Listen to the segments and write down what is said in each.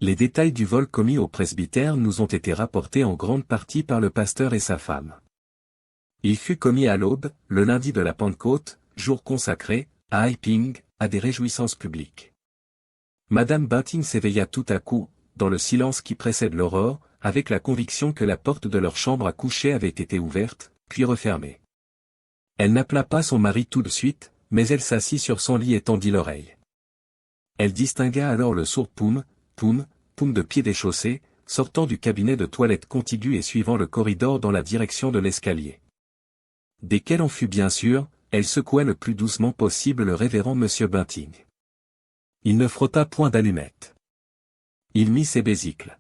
Les détails du vol commis au presbytère nous ont été rapportés en grande partie par le pasteur et sa femme. Il fut commis à l'aube, le lundi de la Pentecôte, jour consacré, à Haiping, à des réjouissances publiques. Madame Bunting s'éveilla tout à coup, dans le silence qui précède l'aurore, avec la conviction que la porte de leur chambre à coucher avait été ouverte, puis refermée. Elle n'appela pas son mari tout de suite, mais elle s'assit sur son lit et tendit l'oreille. Elle distingua alors le sourd poum de pied déchaussé, sortant du cabinet de toilette contigu et suivant le corridor dans la direction de l'escalier. Dès qu'elle en fut bien sûre, elle secoua le plus doucement possible le révérend monsieur Bunting. Il ne frotta point d'allumettes. Il mit ses besicles.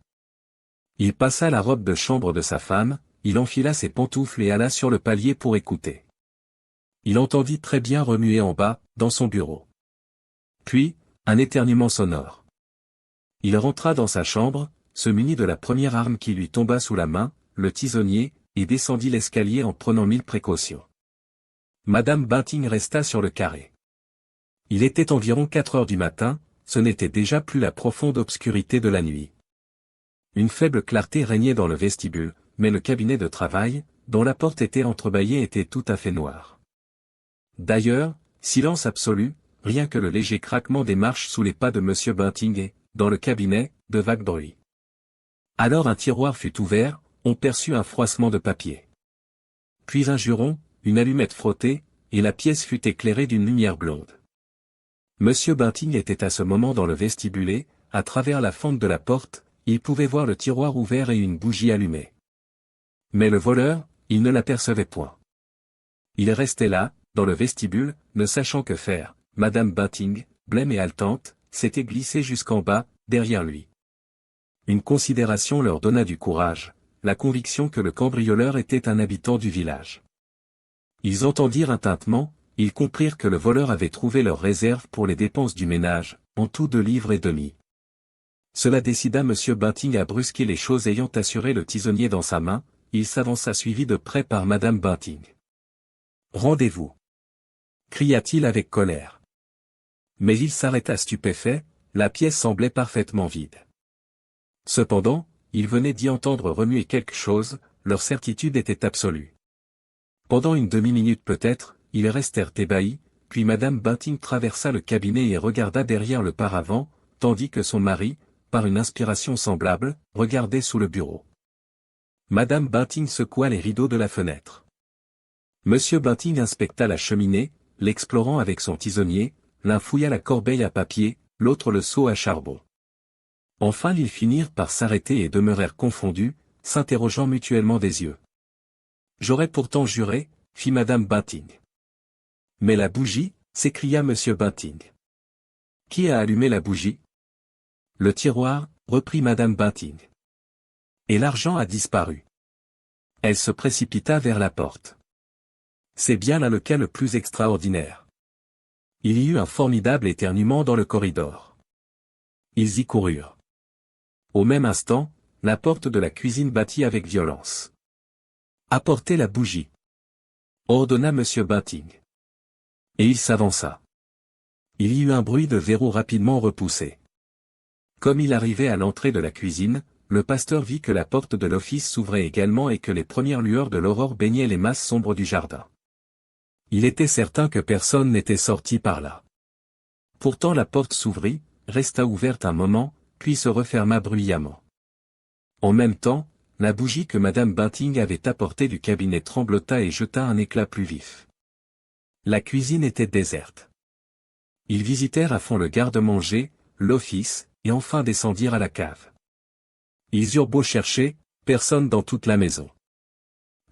Il passa la robe de chambre de sa femme, il enfila ses pantoufles et alla sur le palier pour écouter. Il entendit très bien remuer en bas, dans son bureau. Puis, un éternuement sonore. Il rentra dans sa chambre, se munit de la première arme qui lui tomba sous la main, le tisonnier, et descendit l'escalier en prenant 1000 précautions. Madame Bunting resta sur le carré. Il était environ 4 heures du matin, ce n'était déjà plus la profonde obscurité de la nuit. Une faible clarté régnait dans le vestibule, mais le cabinet de travail, dont la porte était entrebâillée, était tout à fait noir. D'ailleurs, silence absolu, rien que le léger craquement des marches sous les pas de monsieur Bunting et, dans le cabinet, de vagues bruits. Alors un tiroir fut ouvert, on perçut un froissement de papier. Puis un juron, une allumette frottée, et la pièce fut éclairée d'une lumière blonde. Monsieur Bunting était à ce moment dans le vestibule et, à travers la fente de la porte, il pouvait voir le tiroir ouvert et une bougie allumée. Mais le voleur, il ne l'apercevait point. Il restait là, dans le vestibule, ne sachant que faire. Madame Bunting, blême et haletante, s'était glissée jusqu'en bas, derrière lui. Une considération leur donna du courage, la conviction que le cambrioleur était un habitant du village. Ils entendirent un tintement, ils comprirent que le voleur avait trouvé leur réserve pour les dépenses du ménage, en tout 2 livres et demi. Cela décida monsieur Bunting à brusquer les choses. Ayant assuré le tisonnier dans sa main, il s'avança suivi de près par madame Bunting. « Rendez-vous » cria-t-il avec colère. Mais il s'arrêta stupéfait, la pièce semblait parfaitement vide. Cependant, il venait d'y entendre remuer quelque chose, leur certitude était absolue. Pendant une demi-minute peut-être, ils restèrent ébahis, puis madame Bunting traversa le cabinet et regarda derrière le paravent, tandis que son mari, par une inspiration semblable, regardait sous le bureau. Madame Bunting secoua les rideaux de la fenêtre. Monsieur Bunting inspecta la cheminée, l'explorant avec son tisonnier, l'un fouilla la corbeille à papier, l'autre le seau à charbon. Enfin ils finirent par s'arrêter et demeurèrent confondus, s'interrogeant mutuellement des yeux. « J'aurais pourtant juré, » fit madame Bunting. « Mais la bougie » s'écria monsieur Bunting. « Qui a allumé la bougie ?»« Le tiroir » reprit madame Bunting. « Et l'argent a disparu. » Elle se précipita vers la porte. C'est bien là le cas le plus extraordinaire. Il y eut un formidable éternuement dans le corridor. Ils y coururent. Au même instant, la porte de la cuisine battit avec violence. « Apportez la bougie » ordonna monsieur Bunting. Et il s'avança. Il y eut un bruit de verrou rapidement repoussé. Comme il arrivait à l'entrée de la cuisine, le pasteur vit que la porte de l'office s'ouvrait également et que les premières lueurs de l'aurore baignaient les masses sombres du jardin. Il était certain que personne n'était sorti par là. Pourtant la porte s'ouvrit, resta ouverte un moment, puis se referma bruyamment. En même temps, la bougie que madame Bunting avait apportée du cabinet tremblota et jeta un éclat plus vif. La cuisine était déserte. Ils visitèrent à fond le garde-manger, l'office, et enfin descendirent à la cave. Ils eurent beau chercher, personne dans toute la maison.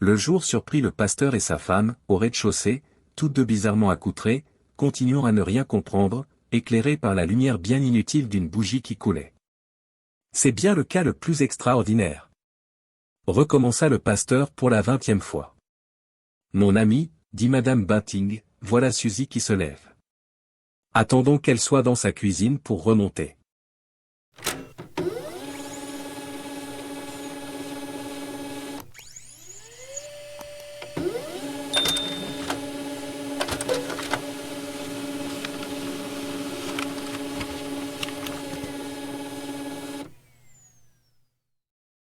Le jour surprit le pasteur et sa femme, au rez-de-chaussée, toutes deux bizarrement accoutrées, continuant à ne rien comprendre, éclairées par la lumière bien inutile d'une bougie qui coulait. « C'est bien le cas le plus extraordinaire. » recommença le pasteur pour la 20e fois. « Mon ami, dit madame Bunting, voilà Suzy qui se lève. Attendons qu'elle soit dans sa cuisine pour remonter. »